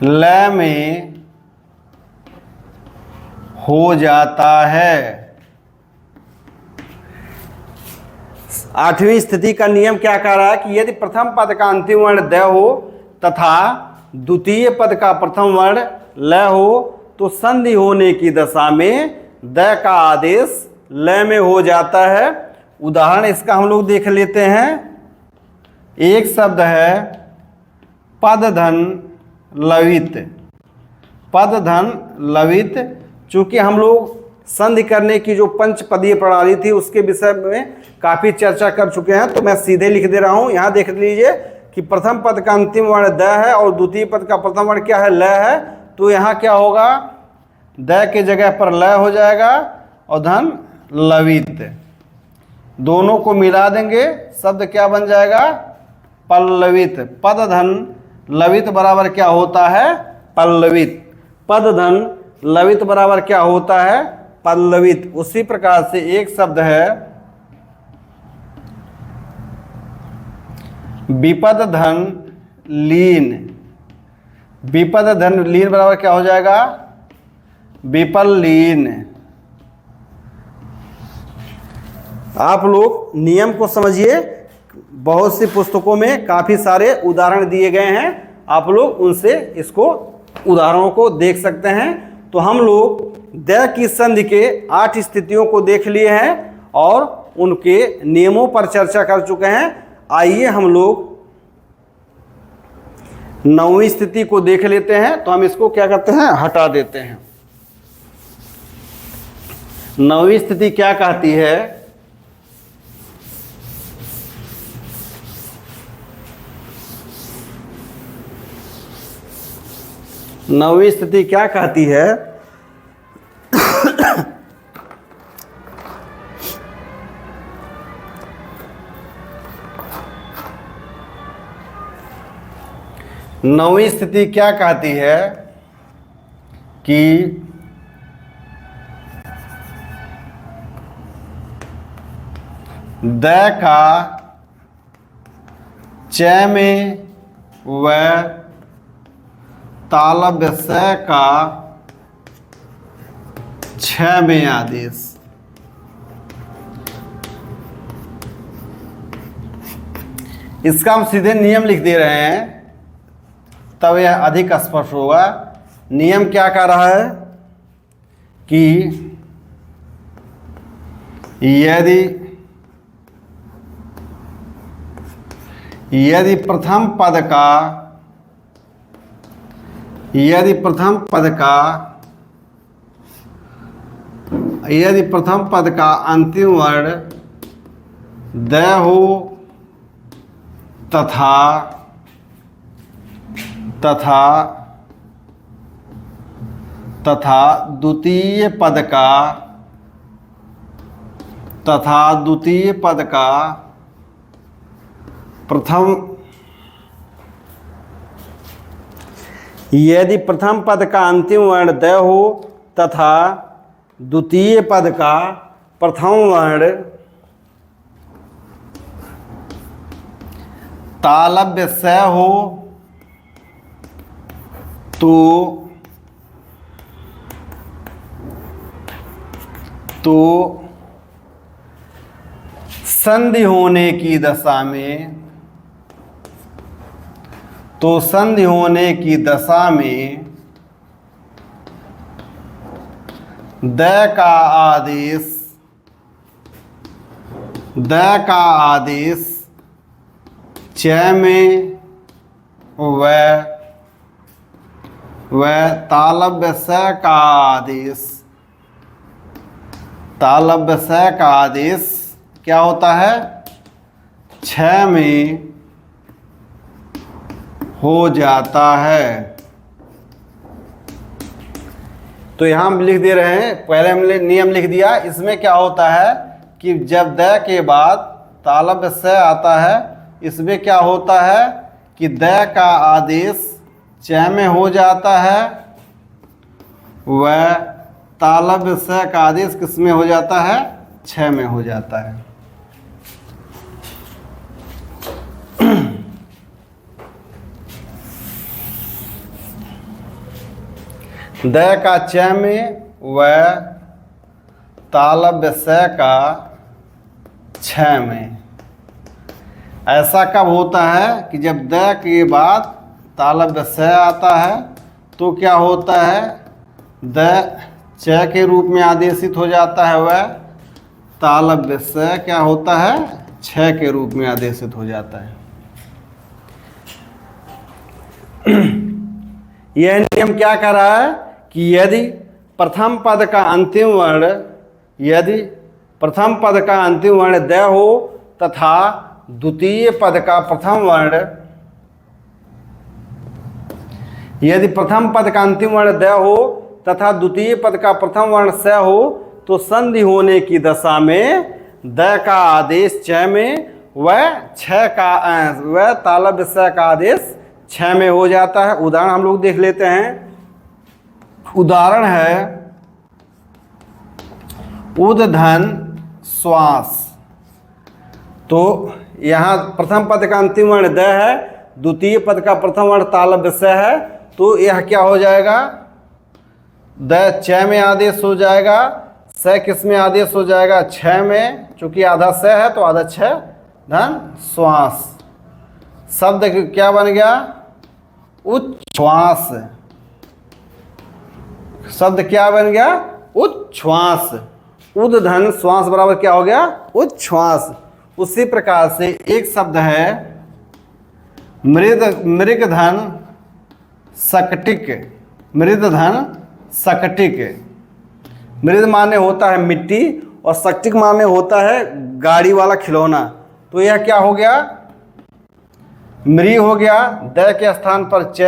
ल में हो जाता है। आठवीं स्थिति का नियम क्या कह रहा है कि यदि प्रथम पद का अंतिम वर्ण द हो तथा द्वितीय पद का प्रथम वर्ण ल हो तो संधि होने की दशा में द का आदेश ल में हो जाता है। उदाहरण इसका हम लोग देख लेते हैं। एक शब्द है पदधन लवित। चूंकि हम लोग संधि करने की जो पंचपदीय प्रणाली थी उसके विषय में काफ़ी चर्चा कर चुके हैं, तो मैं सीधे लिख दे रहा हूं। यहाँ देख लीजिए कि प्रथम पद का अंतिम वर्ण द है और द्वितीय पद का प्रथम वर्ण क्या है, ल है। तो यहाँ क्या होगा, द के जगह पर ल हो जाएगा और धन लवित। दोनों को मिला देंगे, शब्द क्या बन जाएगा, पल्लवित। पद धन लवित बराबर क्या होता है, पल्लवित। पद धन लवित बराबर क्या होता है, पल्लवित। उसी प्रकार से एक शब्द है विपद धन लीन। विपद धन लीन बराबर क्या हो जाएगा, विपल्लीन। आप लोग नियम को समझिए, बहुत सी पुस्तकों में काफ़ी सारे उदाहरण दिए गए हैं, आप लोग उनसे इसको उदाहरणों को देख सकते हैं। तो हम लोग द की संधि के 8 स्थितियों को देख लिए हैं और उनके नियमों पर चर्चा कर चुके हैं। आइए हम लोग 9वीं स्थिति को देख लेते हैं। तो हम इसको क्या करते हैं, हटा देते हैं। 9वीं स्थिति क्या कहती है, 9वीं स्थिति क्या कहती है, नौवीं स्थिति क्या कहती है कि द का च में व तालव्य स का छ में आदेश। इसका हम सीधे नियम लिख दे रहे हैं, तब यह अधिक स्पष्ट होगा। नियम क्या कह रहा है कि यदि प्रथम पद का अंतिम वर्ण द हो तथा द्वितीय पद का प्रथम, यदि प्रथम पद का अंतिम वर्ण द हो तथा द्वितीय पद का प्रथम वर्ण तालव्य स हो तो संधि होने की दशा में, तो संधि होने की दशा में द का आदेश च में व तालव्य स का आदेश क्या होता है, छ में हो जाता है। तो यहां हम लिख दे रहे हैं, पहले हमने नियम लिख दिया। इसमें क्या होता है कि जब द के बाद तालव्य स आता है, इसमें क्या होता है कि द का आदेश च में हो जाता है, वह तालव्य स का आदेश किस में हो जाता है, छ में हो जाता है। द का च में व तालव्य स का छ में। ऐसा कब होता है कि जब द के बाद तालव्य स आता है तो क्या होता है, द च के रूप में आदेशित हो जाता है, वह तालव्य स क्या होता है, छ के रूप में आदेशित हो जाता है। यह नियम क्या कह रहा है कि यदि प्रथम पद का अंतिम वर्ण द हो तथा द्वितीय पद का प्रथम वर्ण, यदि प्रथम पद का अंतिम वर्ण द हो तथा द्वितीय पद का प्रथम वर्ण स हो, तो संधि होने की दशा में द का आदेश च में व तालव्य स का आदेश छ में हो जाता है। उदाहरण हम लोग देख लेते हैं। उदाहरण है उद्धन श्वास। तो यहाँ प्रथम पद का अंतिम वर्ण द है, द्वितीय पद का प्रथम वर्ण तालव्य स है, तो यह क्या हो जाएगा, द छ में आदेश हो जाएगा, स किस में आदेश हो जाएगा, छ में। चूंकि आधा स है तो आधा छ धन श्वास। शब्द क्या बन गया, उच्छ्वास। शब्द क्या बन गया, उच्छ्वास। उद्धन श्वास बराबर क्या हो गया, उच्छ्वास। उसी प्रकार से एक शब्द है मृगधन सकटिक। मृगधन सकटिक, मृद माने होता है मिट्टी और सकटिक माने होता है गाड़ी वाला खिलौना। तो यह क्या हो गया, मृ हो गया, द के स्थान पर च,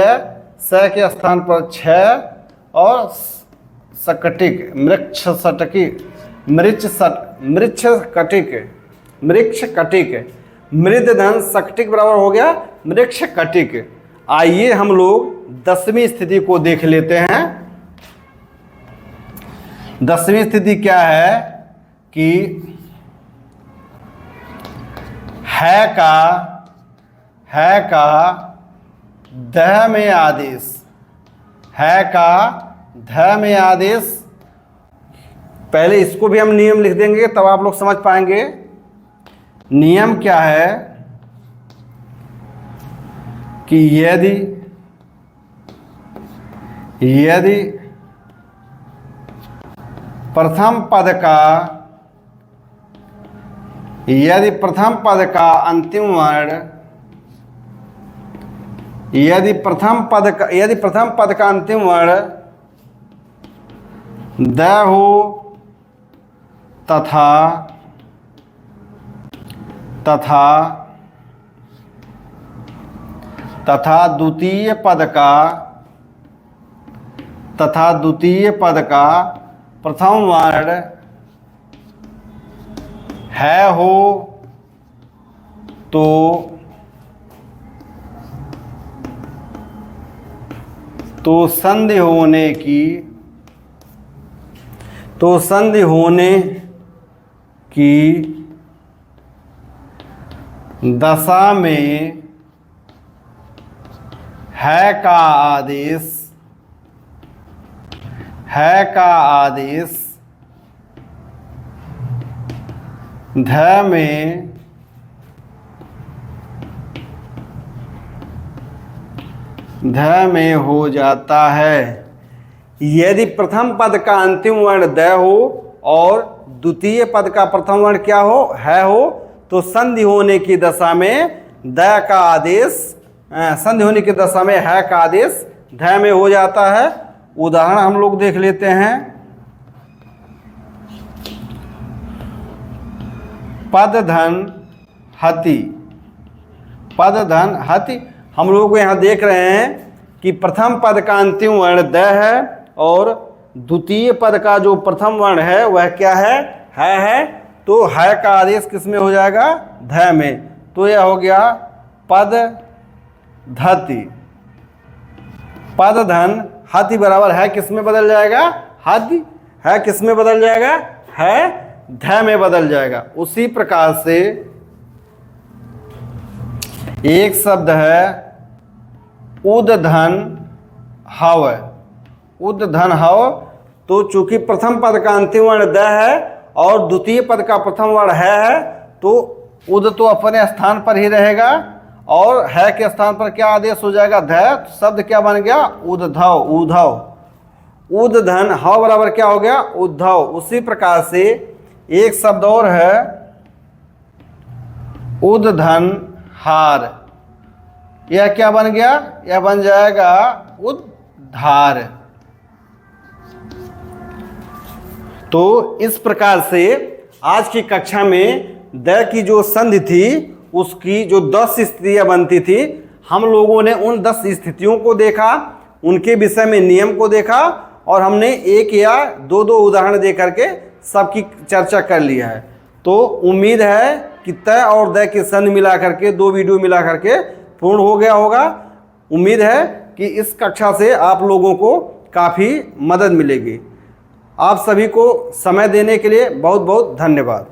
स के स्थान पर छ और सकटिक, मृक्ष कटिक। मृदधन सकटिक बराबर हो गया मृक्ष कटिक। आइए हम लोग 10वीं स्थिति को देख लेते हैं। 10वीं स्थिति क्या है कि है का ध में आदेश, है का ध में आदेश। पहले इसको भी हम नियम लिख देंगे तब आप लोग समझ पाएंगे। नियम क्या है कि यदि प्रथम पद का अंतिम वर्ण, यदि प्रथम पद का अंतिम वर्ण द हो तथा द्वितीय पद का प्रथम वर्ण है हो तो संधि होने की दशा में है का आदेश ध में हो जाता है। यदि प्रथम पद का अंतिम वर्ण द हो और द्वितीय पद का प्रथम वर्ण क्या हो, है हो, तो संधि होने की दशा में द का आदेश, संधि होने की दशा में है का आदेश ध में हो जाता है। उदाहरण हम लोग देख लेते हैं। पद धन हति, पद धन हति। हम लोग यहाँ देख रहे हैं कि प्रथम पद का अंतिम वर्ण द है और द्वितीय पद का जो प्रथम वर्ण है वह क्या है। तो है का आदेश किस में हो जाएगा, ध में। तो यह हो गया पद धति। पद धन हति बराबर है किस में बदल जाएगा, हति। है किस में बदल जाएगा, है ध में बदल जाएगा। उसी प्रकार से एक शब्द है उद्धन हव, उद्धन हव। तो चूंकि प्रथम पद का अंतिम वर्ण द है और द्वितीय पद का प्रथम वर्ण है, तो उद तो अपने स्थान पर ही रहेगा और है के स्थान पर क्या आदेश हो जाएगा, ध। शब्द क्या बन गया, उद्धव, उद्धव। उद्धन हव बराबर क्या हो गया, उद्धव। उसी प्रकार से एक शब्द और है उद्धन हार। यह क्या बन गया, यह बन जाएगा उद्धार। तो इस प्रकार से आज की कक्षा में द की जो संधि थी उसकी जो 10 स्थितियां बनती थी, हम लोगों ने उन 10 स्थितियों को देखा, उनके विषय में नियम को देखा और हमने एक या दो उदाहरण दे करके सबकी चर्चा कर लिया है। तो उम्मीद है कि त और द की संधि मिला करके 2 वीडियो मिला करके पूर्ण हो गया होगा। उम्मीद है कि इस कक्षा से आप लोगों को काफ़ी मदद मिलेगी। आप सभी को समय देने के लिए बहुत बहुत धन्यवाद।